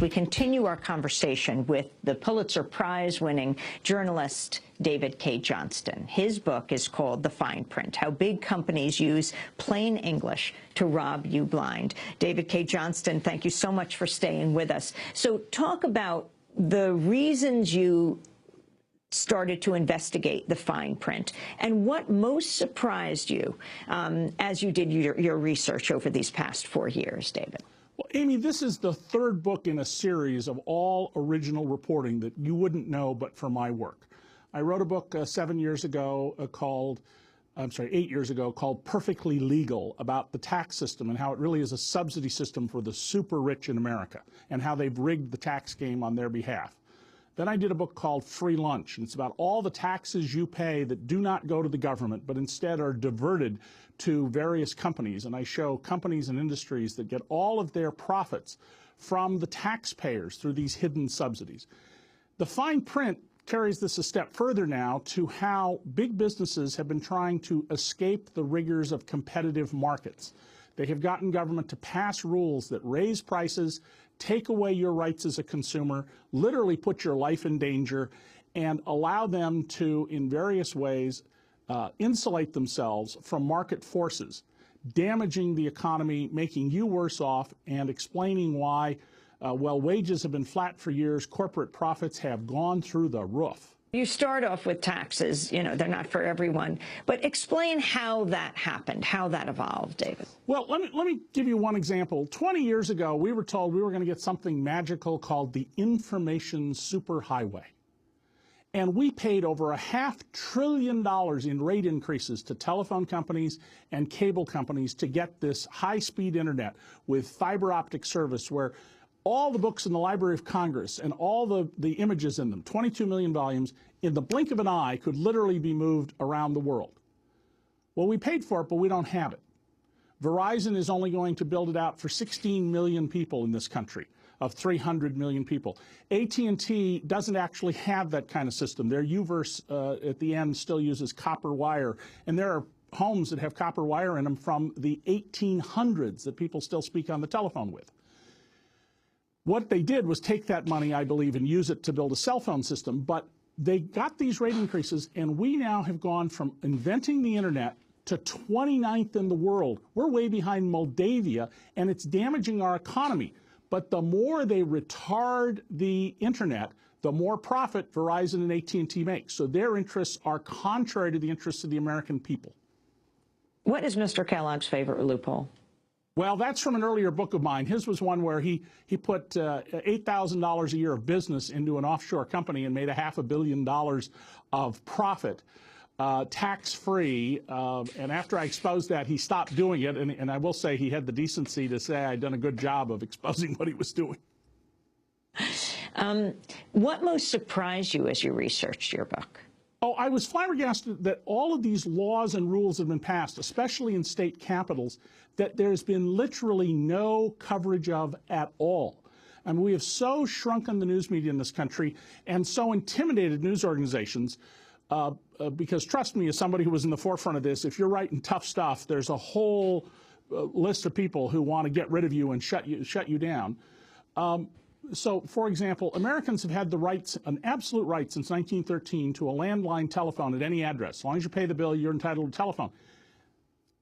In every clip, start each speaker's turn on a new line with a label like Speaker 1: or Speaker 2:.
Speaker 1: we continue our conversation with the Pulitzer Prize-winning journalist David Cay Johnston. His book is called The Fine Print: How Big Companies Use Plain English to Rob You Blind. David Cay Johnston, thank you so much for staying with us. So talk about the reasons you started to investigate the fine print and what most surprised you as you did your research over these past 4 years, David.
Speaker 2: Well, Amy, this is the third book in a series of all original reporting that you wouldn't know but for my work. I wrote a book 8 years ago called Perfectly Legal, about the tax system and how it really is a subsidy system for the super rich in America and how they've rigged the tax game on their behalf. Then I did a book called Free Lunch, and it's about all the taxes you pay that do not go to the government, but instead are diverted to various companies. And I show companies and industries that get all of their profits from the taxpayers through these hidden subsidies. The fine print carries this a step further now to how big businesses have been trying to escape the rigors of competitive markets. They have gotten government to pass rules that raise prices, take away your rights as a consumer, literally put your life in danger, and allow them to, in various ways, insulate themselves from market forces, damaging the economy, making you worse off, and explaining why, while wages have been flat for years, corporate profits have gone through the roof.
Speaker 1: You start off with taxes, you know, they're not for everyone, but explain how that happened, how that evolved, David.
Speaker 2: Well, let me give you one example. 20 years ago, we were told we were going to get something magical called the information superhighway. And we paid over $500 billion in rate increases to telephone companies and cable companies to get this high-speed internet with fiber optic service where all the books in the Library of Congress and all the images in them, 22 million volumes, in the blink of an eye could literally be moved around the world. Well, we paid for it, but we don't have it. Verizon is only going to build it out for 16 million people in this country of 300 million people. AT&T doesn't actually have that kind of system. Their U-verse at the end still uses copper wire, and there are homes that have copper wire in them from the 1800s that people still speak on the telephone with. What they did was take that money, I believe, and use it to build a cell phone system. But they got these rate increases, and we now have gone from inventing the internet to 29th in the world. We're way behind Moldavia, and it's damaging our economy. But the more they retard the internet, the more profit Verizon and AT&T make. So their interests are contrary to the interests of the American people.
Speaker 1: What is Mr. Kellogg's favorite loophole?
Speaker 2: Well, that's from an earlier book of mine. His was one where he put $8,000 a year of business into an offshore company and made $500 million of profit, tax-free. And after I exposed that, he stopped doing it. And I will say he had the decency to say I'd done a good job of exposing what he was doing.
Speaker 1: What most surprised you as you researched your book?
Speaker 2: Oh, I was flabbergasted that all of these laws and rules have been passed, especially in state capitals, that there's been literally no coverage of at all. I mean, we have so shrunken the news media in this country and so intimidated news organizations because, trust me, as somebody who was in the forefront of this, if you're writing tough stuff, there's a whole list of people who want to get rid of you and shut you down. So, for example, Americans have had the rights, an absolute right since 1913 to a landline telephone at any address. As long as you pay the bill, you're entitled to telephone.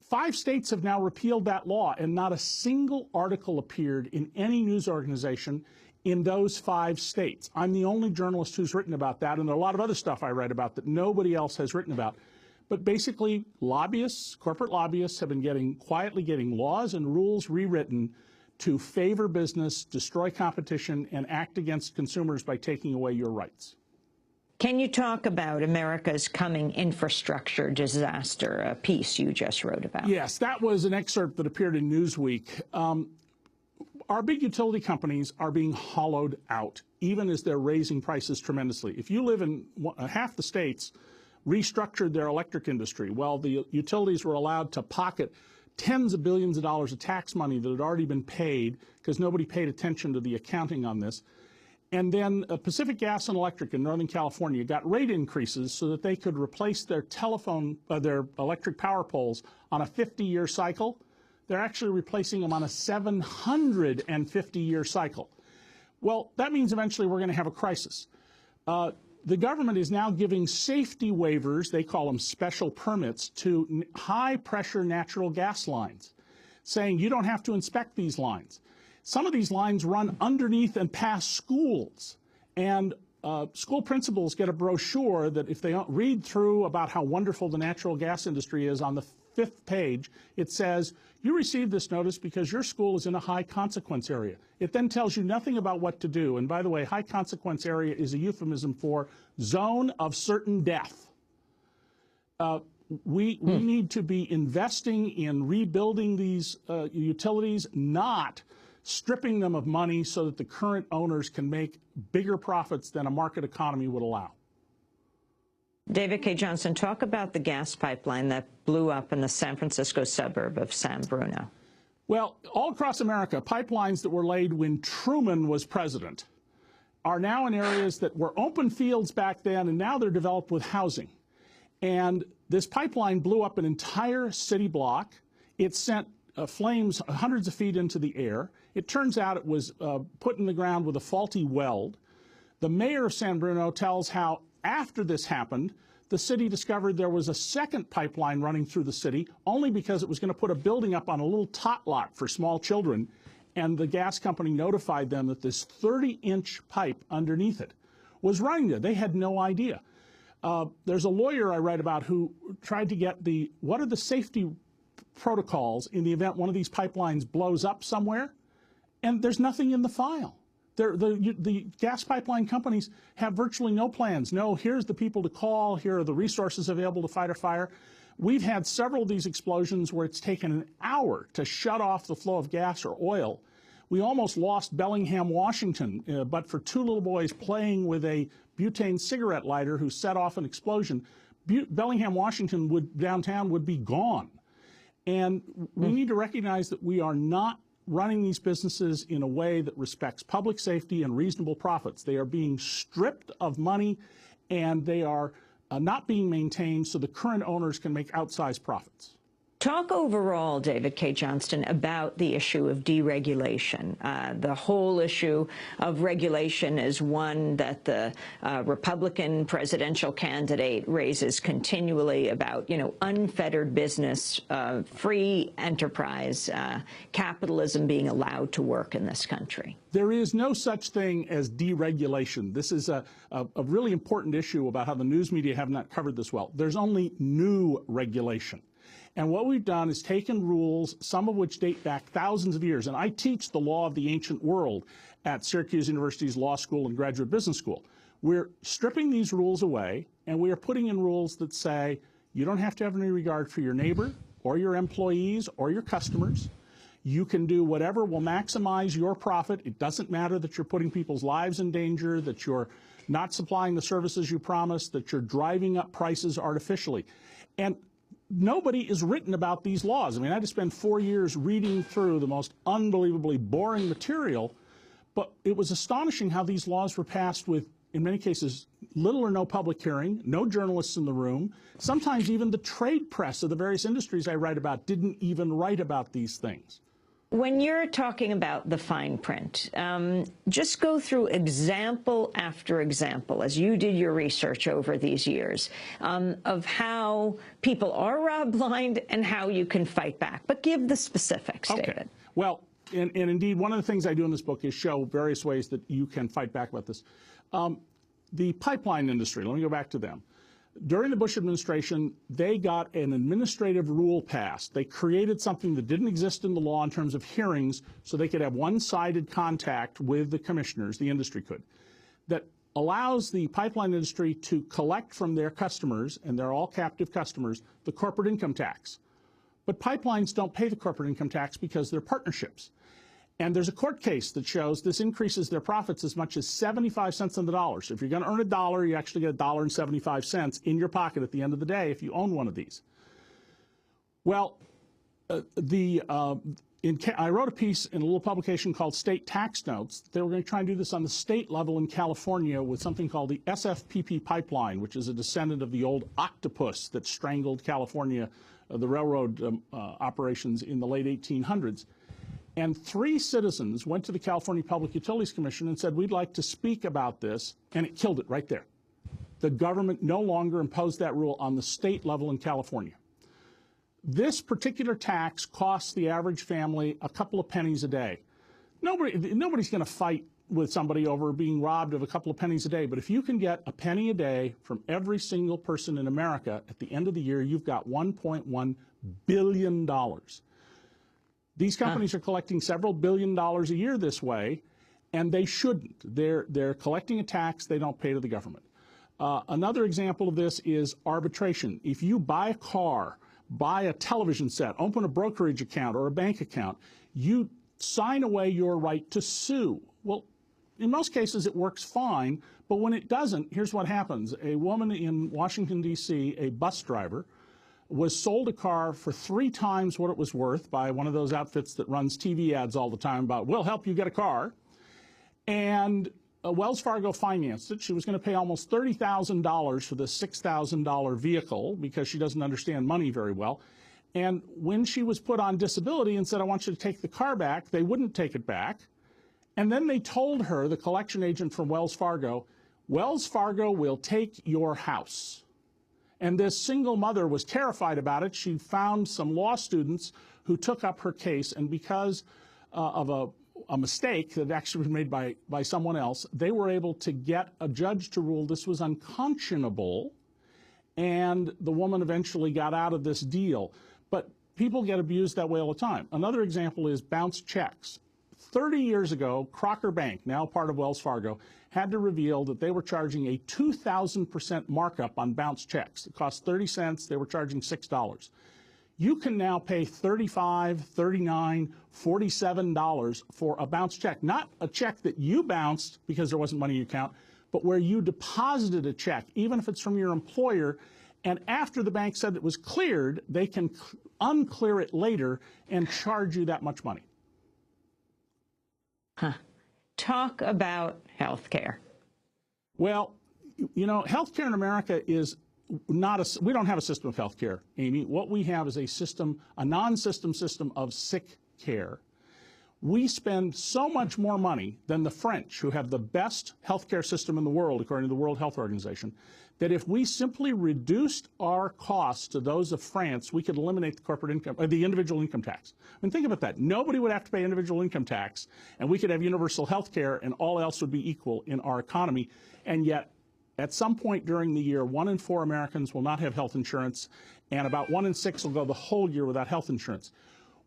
Speaker 2: 5 states have now repealed that law, and not a single article appeared in any news organization in those 5 states. I'm the only journalist who's written about that, and there are a lot of other stuff I write about that nobody else has written about. But basically, lobbyists, corporate lobbyists, have been quietly getting laws and rules rewritten to favor business, destroy competition, and act against consumers by taking away your rights.
Speaker 1: Can you talk about America's coming infrastructure disaster, a piece you just wrote about?
Speaker 2: Yes, that was an excerpt that appeared in Newsweek. Our big utility companies are being hollowed out, even as they're raising prices tremendously. If you live in half the states, restructured their electric industry, well, the utilities were allowed to pocket tens of billions of dollars of tax money that had already been paid because nobody paid attention to the accounting on this. And then Pacific Gas and Electric in Northern California got rate increases so that they could replace their their electric power poles on a 50-year cycle. They're actually replacing them on a 750-year cycle. Well, that means eventually we're going to have a crisis. The government is now giving safety waivers, they call them special permits, to high-pressure natural gas lines, saying you don't have to inspect these lines. Some of these lines run underneath and past schools, and school principals get a brochure that if they read through about how wonderful the natural gas industry is, on the 5th page, it says, you received this notice because your school is in a high consequence area. It then tells you nothing about what to do. And by the way, high consequence area is a euphemism for zone of certain death. We need to be investing in rebuilding these utilities, not stripping them of money so that the current owners can make bigger profits than a market economy would allow.
Speaker 1: David Cay Johnston, talk about the gas pipeline that blew up in the San Francisco suburb of San Bruno.
Speaker 2: Well, all across America, pipelines that were laid when Truman was president are now in areas that were open fields back then, and now they're developed with housing. And this pipeline blew up an entire city block. It sent flames hundreds of feet into the air. It turns out it was put in the ground with a faulty weld. The mayor of San Bruno tells how after this happened, the city discovered there was a second pipeline running through the city only because it was going to put a building up on a little tot lot for small children, and the gas company notified them that this 30-inch pipe underneath it was running there. They had no idea. There's a lawyer I write about who tried to get what are the safety protocols in the event one of these pipelines blows up somewhere, and there's nothing in the file. The gas pipeline companies have virtually no plans. No, here's the people to call. Here are the resources available to fight a fire. We've had several of these explosions where it's taken an hour to shut off the flow of gas or oil. We almost lost Bellingham, Washington, but for two little boys playing with a butane cigarette lighter who set off an explosion. Bellingham, Washington, downtown would be gone. And we need to recognize that we are not running these businesses in a way that respects public safety and reasonable profits. They are being stripped of money, and they are not being maintained so the current owners can make outsized profits.
Speaker 1: Talk overall, David Cay Johnston, about the issue of deregulation. The whole issue of regulation is one that the Republican presidential candidate raises continually about, unfettered business, free enterprise, capitalism being allowed to work in this country.
Speaker 2: There is no such thing as deregulation. This is a really important issue about how the news media have not covered this well. There's only new regulation. And what we've done is taken rules, some of which date back thousands of years. And I teach the law of the ancient world at Syracuse University's Law School and Graduate Business School. We're stripping these rules away, and we are putting in rules that say you don't have to have any regard for your neighbor or your employees or your customers. You can do whatever will maximize your profit. It doesn't matter that you're putting people's lives in danger, that you're not supplying the services you promised, that you're driving up prices artificially. And nobody is written about these laws. I mean, I had to spend 4 years reading through the most unbelievably boring material, but it was astonishing how these laws were passed with, in many cases, little or no public hearing, no journalists in the room. Sometimes even the trade press of the various industries I write about didn't even write about these things.
Speaker 1: When you're talking about the fine print, just go through example after example, as you did your research over these years, of how people are robbed blind and how you can fight back. But give the specifics,
Speaker 2: okay.
Speaker 1: David.
Speaker 2: Well, and indeed, one of the things I do in this book is show various ways that you can fight back about this. The pipeline industry, let me go back to them. During the Bush administration, they got an administrative rule passed. They created something that didn't exist in the law in terms of hearings, so they could have one-sided contact with the commissioners, the industry could, that allows the pipeline industry to collect from their customers, and they're all captive customers, the corporate income tax. But pipelines don't pay the corporate income tax because they're partnerships. And there's a court case that shows this increases their profits as much as 75 cents on the dollar. So if you're going to earn $1, you actually get $1.75 in your pocket at the end of the day if you own one of these. Well, I wrote a piece in a little publication called State Tax Notes. They were going to try and do this on the state level in California with something called the SFPP pipeline, which is a descendant of the old octopus that strangled California, the railroad operations in the late 1800s. And 3 citizens went to the California Public Utilities Commission and said, we'd like to speak about this, and it killed it right there. The government no longer imposed that rule on the state level in California. This particular tax costs the average family a couple of pennies a day. Nobody's going to fight with somebody over being robbed of a couple of pennies a day, but if you can get a penny a day from every single person in America, at the end of the year, you've got $1.1 billion. These companies are collecting several $billion a year this way, and they shouldn't. They're collecting a tax they don't pay to the government. Another example of this is arbitration. If you buy a car, buy a television set, open a brokerage account or a bank account, you sign away your right to sue. Well, in most cases it works fine, but when it doesn't, here's what happens. A woman in Washington, D.C., a bus driver, was sold a car for 3 times what it was worth by one of those outfits that runs TV ads all the time about, we'll help you get a car. And Wells Fargo financed it. She was going to pay almost $30,000 for this $6,000 vehicle because she doesn't understand money very well. And when she was put on disability and said, I want you to take the car back, they wouldn't take it back. And then they told her, the collection agent from Wells Fargo will take your house. And this single mother was terrified about it. She found some law students who took up her case, and because of a mistake that actually was made by someone else, they were able to get a judge to rule this was unconscionable, and the woman eventually got out of this deal. But people get abused that way all the time. Another example is bounced checks. 30 years ago, Crocker Bank, now part of Wells Fargo, had to reveal that they were charging a 2,000% markup on bounced checks. It cost 30 cents. They were charging $6. You can now pay $35, $39, $47 for a bounced check. Not a check that you bounced because there wasn't money in your account, but where you deposited a check, even if it's from your employer, and after the bank said it was cleared, they can unclear it later and charge you that much money.
Speaker 1: Talk about health care.
Speaker 2: Well, you know, health care in America is not a, we don't have a system of health care, Amy. What we have is a system, a non-system system of sick care. We spend so much more money than the French, who have the best health care system in the world, according to the World Health Organization, that if we simply reduced our costs to those of France, we could eliminate the corporate income, or the individual income tax. I mean, think about that. Nobody would have to pay individual income tax, and we could have universal health care, and all else would be equal in our economy. And yet, at some point during the year, 1 in 4 Americans will not have health insurance, and about 1 in 6 will go the whole year without health insurance.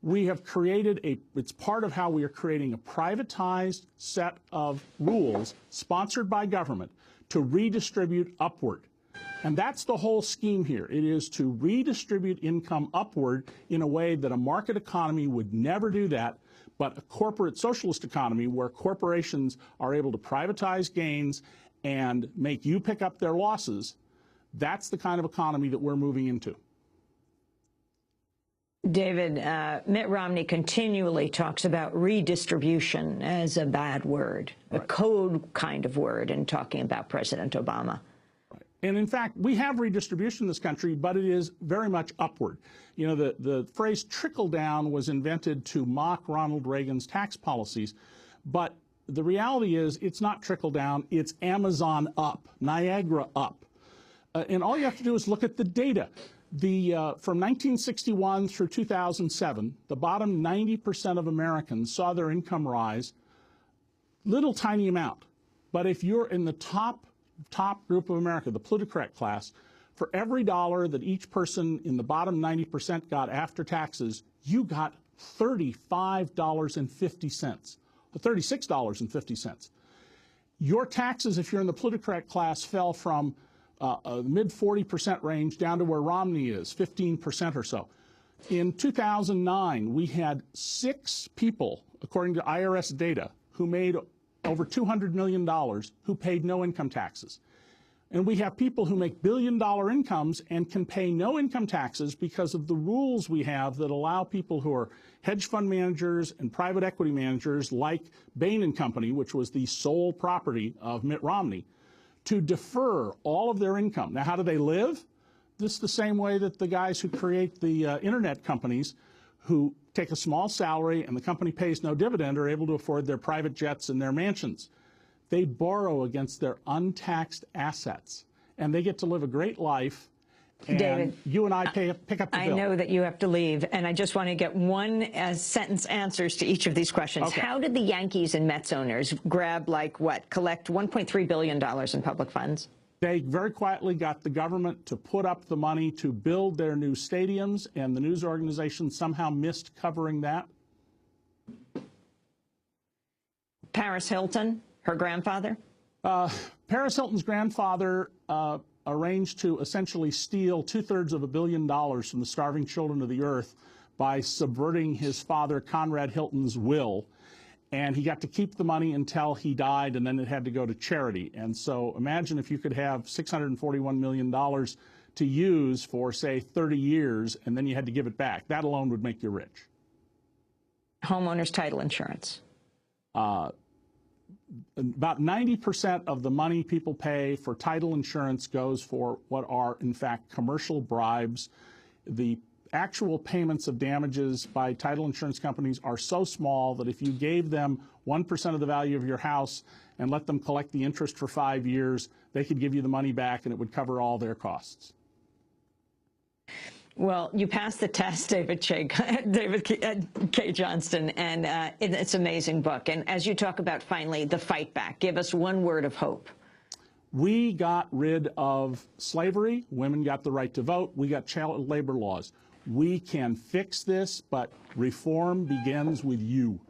Speaker 2: We have created it's part of how we are creating a privatized set of rules sponsored by government to redistribute upward. And that's the whole scheme here. It is to redistribute income upward in a way that a market economy would never do that, but a corporate socialist economy where corporations are able to privatize gains and make you pick up their losses. That's the kind of economy that we're moving into.
Speaker 1: David, Mitt Romney continually talks about redistribution as a bad word, a code kind of word in talking about President Obama.
Speaker 2: Right. And in fact, we have redistribution in this country, but it is very much upward. You know, the phrase trickle down was invented to mock Ronald Reagan's tax policies, but the reality is it's not trickle down, it's Amazon up, Niagara up. And all you have to do is look at the data. From 1961 through 2007, the bottom 90% of Americans saw their income rise, little tiny amount. But if you're in the top group of America, the plutocrat class, for every dollar that each person in the bottom 90% got after taxes, you got $35.50, $36.50. Your taxes, if you're in the plutocrat class, fell from mid 40% range down to where Romney is, 15% or so. In 2009, we had 6 people, according to IRS data, who made over $200 million who paid no income taxes. And we have people who make billion-dollar incomes and can pay no income taxes because of the rules we have that allow people who are hedge fund managers and private equity managers like Bain & Company, which was the sole property of Mitt Romney, to defer all of their income. Now, how do they live? This is the same way that the guys who create the internet companies who take a small salary and the company pays no dividend are able to afford their private jets and their mansions. They borrow against their untaxed assets, and they get to live a great life. And
Speaker 1: David,
Speaker 2: you and I pick up the bill.
Speaker 1: I know that you have to leave, and I just want to get one sentence answers to each of these questions.
Speaker 2: Okay.
Speaker 1: How did the Yankees and Mets owners grab, collect $1.3 billion in public funds?
Speaker 2: They very quietly got the government to put up the money to build their new stadiums, and the news organization somehow missed covering that.
Speaker 1: Paris Hilton, her grandfather?
Speaker 2: Paris Hilton's grandfather arranged to essentially steal 2/3 of $1 billion from the starving children of the earth by subverting his father Conrad Hilton's will. And he got to keep the money until he died, and then it had to go to charity. And so imagine if you could have $641 million to use for, say, 30 years, and then you had to give it back. That alone would make you rich.
Speaker 1: Homeowners title insurance.
Speaker 2: About 90% of the money people pay for title insurance goes for what are, in fact, commercial bribes. The actual payments of damages by title insurance companies are so small that if you gave them 1% of the value of your house and let them collect the interest for 5 years, they could give you the money back and it would cover all their costs.
Speaker 1: Well, you passed the test, David Cay Johnston, and it's an amazing book. And as you talk about, finally, the fight back, give us one word of hope.
Speaker 2: We got rid of slavery. Women got the right to vote. We got child labor laws. We can fix this, but reform begins with you.